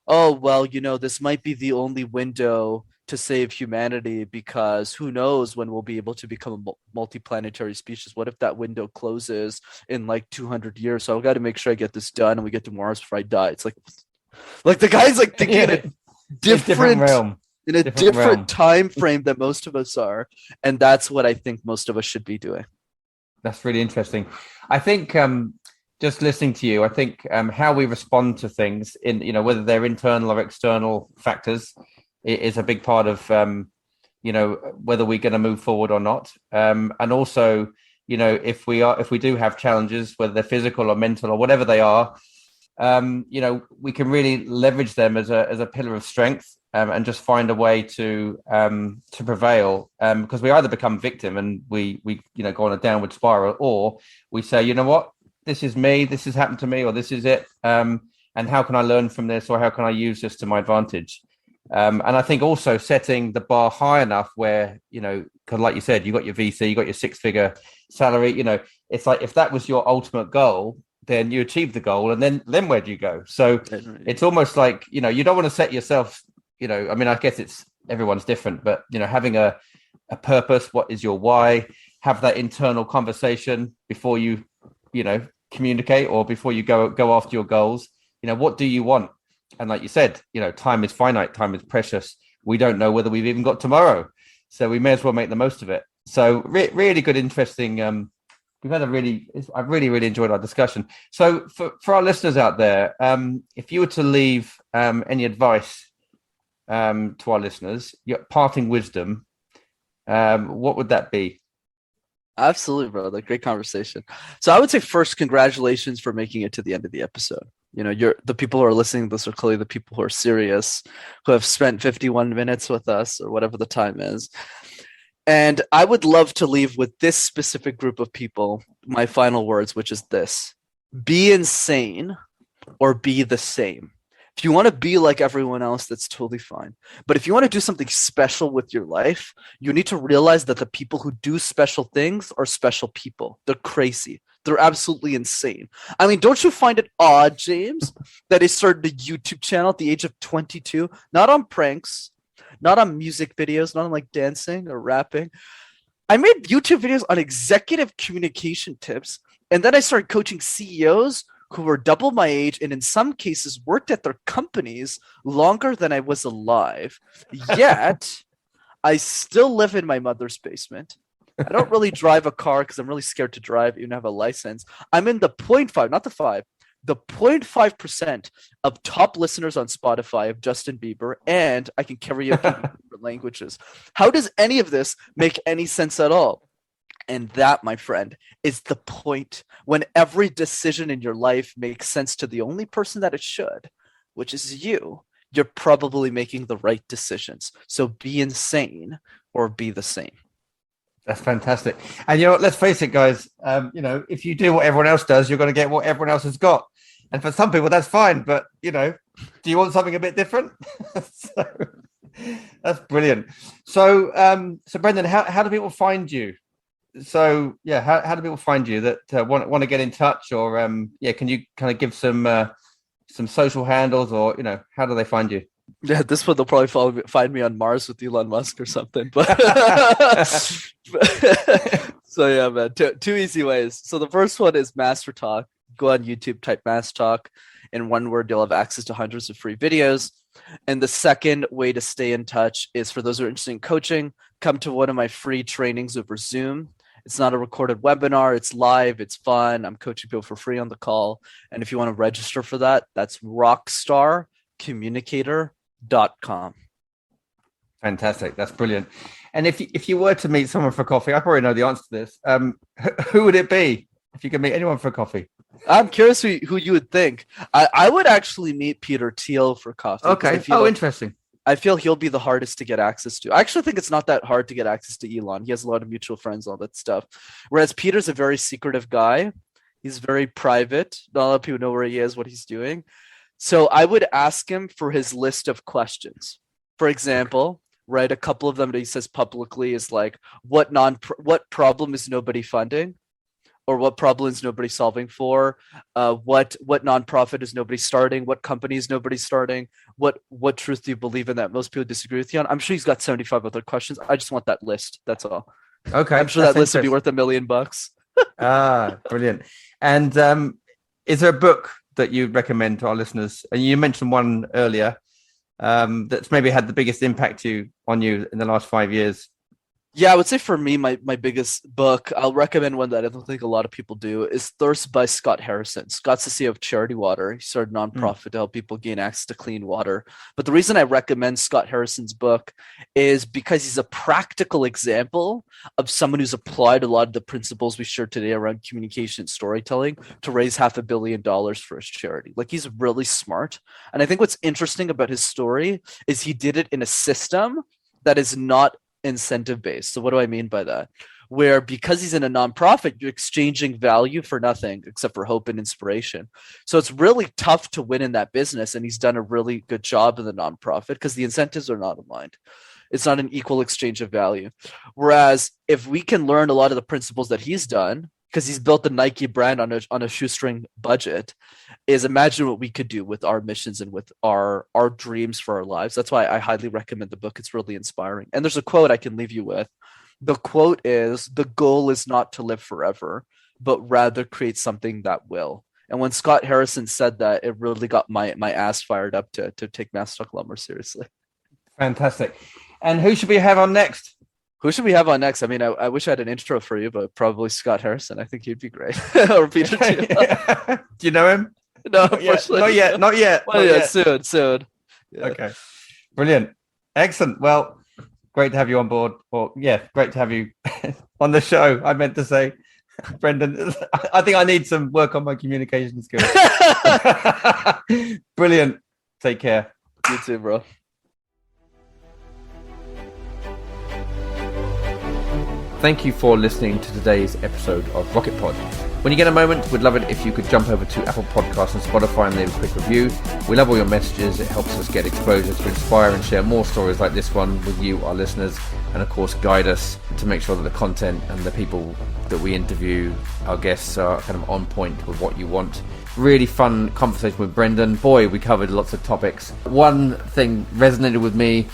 oh, well, this might be the only window to save humanity because who knows when we'll be able to become a multi-planetary species. What if that window closes in like 200 years? So I've got to make sure I get this done and we get to Mars before I die. It's like the guy's like thinking in a different realm, in a different time frame that most of us are. And that's what I think most of us should be doing. That's really interesting. I think just listening to you, I think how we respond to things in, whether they're internal or external factors, is a big part of whether we're going to move forward or not, and also if we do have challenges, whether they're physical or mental or whatever they are, we can really leverage them as a pillar of strength, and just find a way to prevail, because we either become victim and we go on a downward spiral, or we say, you know what, this is me, this has happened to me, or this is it, and how can I learn from this, or how can I use this to my advantage? And I think also setting the bar high enough where, because like you said, you got your VC, you got your 6-figure salary, it's like, if that was your ultimate goal, then you achieve the goal, and then where do you go? So it's almost like, you don't want to set yourself, I mean, I guess it's everyone's different, but, having a purpose, what is your why, have that internal conversation before you, communicate, or before you go after your goals, what do you want? And like you said, time is finite, time is precious. We don't know whether we've even got tomorrow. So we may as well make the most of it. So really good, interesting. I've really enjoyed our discussion. So for our listeners out there, if you were to leave any advice to our listeners, your parting wisdom, what would that be? Absolutely, brother. Great conversation. So I would say first, congratulations for making it to the end of the episode. You're the people who are listening to this are clearly the people who are serious, who have spent 51 minutes with us or whatever the time is. And I would love to leave with this specific group of people my final words, which is this: be insane or be the same. If you want to be like everyone else, that's totally fine. But if you want to do something special with your life, you need to realize that the people who do special things are special people. They're crazy. They're absolutely insane. I mean, don't you find it odd, James, that I started a YouTube channel at the age of 22, not on pranks, not on music videos, not on like dancing or rapping. I made YouTube videos on executive communication tips, and then I started coaching CEOs who were double my age and in some cases worked at their companies longer than I was alive. Yet, I still live in my mother's basement. I don't really drive a car because I'm really scared to drive, even have a license. I'm in the 0.5, not the 5, the 0.5% of top listeners on Spotify of Justin Bieber, and I can karaoke in different languages. How does any of this make any sense at all? And that, my friend, is the point. When every decision in your life makes sense to the only person that it should, which is you, you're probably making the right decisions. So be insane or be the same. That's fantastic. And let's face it, guys, if you do what everyone else does, you're going to get what everyone else has got. And for some people, that's fine. But, do you want something a bit different? So, that's brilliant. So, Brenden, how do people find you? So, yeah, how do people find you that want to get in touch, or can you kind of give some some social handles, or how do they find you? Yeah, this one they'll probably find me on Mars with Elon Musk or something. But so yeah, man, two easy ways. So the first one is MasterTalk. Go on YouTube, type MasterTalk. In one word, you'll have access to hundreds of free videos. And the second way to stay in touch is for those who are interested in coaching, come to one of my free trainings over Zoom. It's not a recorded webinar. It's live. It's fun. I'm coaching people for free on the call. And if you want to register for that, that's rockstarcommunicator.com. Fantastic. That's brilliant. And if you were to meet someone for coffee, I probably know the answer to this. Who would it be if you could meet anyone for coffee? I'm curious who you would think. I would actually meet Peter Thiel for coffee. Okay. Interesting. I feel he'll be the hardest to get access to. I actually think it's not that hard to get access to Elon. He has a lot of mutual friends, all that stuff. Whereas Peter's a very secretive guy. He's very private. Not a lot of people know where he is, what he's doing. So I would ask him for his list of questions. For example, right, a couple of them that he says publicly is like, what problem is nobody funding? Or what problem is nobody solving for? What nonprofit is nobody starting? What company is nobody starting? What truth do you believe in that most people disagree with you on? I'm sure he's got 75 other questions. I just want that list. That's all. Okay. I'm sure that list would be worth $1 million. Brilliant. And is there a book that you'd recommend to our listeners? And you mentioned one earlier that's maybe had the biggest impact on you in the last 5 years. Yeah, I would say for me, my biggest book, I'll recommend one that I don't think a lot of people do, is Thirst by Scott Harrison. Scott's the CEO of Charity Water. He started a nonprofit to help people gain access to clean water. But the reason I recommend Scott Harrison's book is because he's a practical example of someone who's applied a lot of the principles we shared today around communication and storytelling to raise $500 million for his charity. Like, he's really smart. And I think what's interesting about his story is he did it in a system that is not incentive based. So what do I mean by that? Where because he's in a nonprofit, you're exchanging value for nothing except for hope and inspiration. So it's really tough to win in that business. And he's done a really good job in the nonprofit because the incentives are not aligned. It's not an equal exchange of value. Whereas if we can learn a lot of the principles that he's done, because he's built the Nike brand on a shoestring budget, is imagine what we could do with our missions and with our dreams for our lives. That's why I highly recommend the book. It's really inspiring. And there's a quote I can leave you with. The quote is, "The goal is not to live forever, but rather create something that will." And when Scott Harrison said that, it really got my ass fired up to take MasterTalk a lot more seriously. Fantastic. And who should we have on next? Who should we have on next? I mean, I wish I had an intro for you, but probably Scott Harrison. I think he'd be great. Or Peter Thiel. Do you know him? No, unfortunately. Not yet. Well, yeah, soon. Yeah. Okay. Brilliant. Excellent. Well, great to have you on board. Well, yeah, great to have you on the show. I meant to say, Brenden, I think I need some work on my communication skills. Brilliant. Take care. You too, bro. Thank you for listening to today's episode of Rocket Pod. When you get a moment, we'd love it if you could jump over to Apple Podcasts and Spotify and leave a quick review. We love all your messages. It helps us get exposure to inspire and share more stories like this one with you, our listeners, and of course guide us to make sure that the content and the people that we interview, our guests, are kind of on point with what you want. Really fun conversation with Brenden. Boy, we covered lots of topics. One thing resonated with me,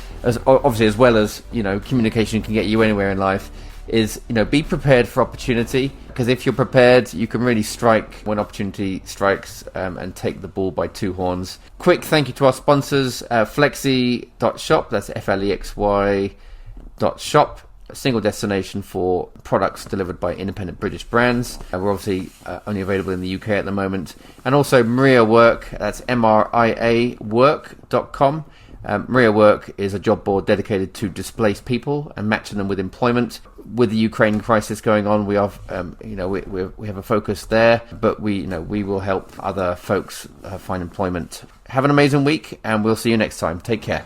obviously, as well as, communication can get you anywhere in life, is, be prepared for opportunity, because if you're prepared, you can really strike when opportunity strikes, and take the bull by two horns. Quick thank you to our sponsors, Flexy.shop, that's FLEXY.shop, a single destination for products delivered by independent British brands. We're obviously only available in the UK at the moment. And also Maria Work, that's MRIA work.com. Maria Work is a job board dedicated to displaced people and matching them with employment. With the Ukraine crisis going on, we are, we have a focus there, but we will help other folks find employment. Have an amazing week, and we'll see you next time. Take care.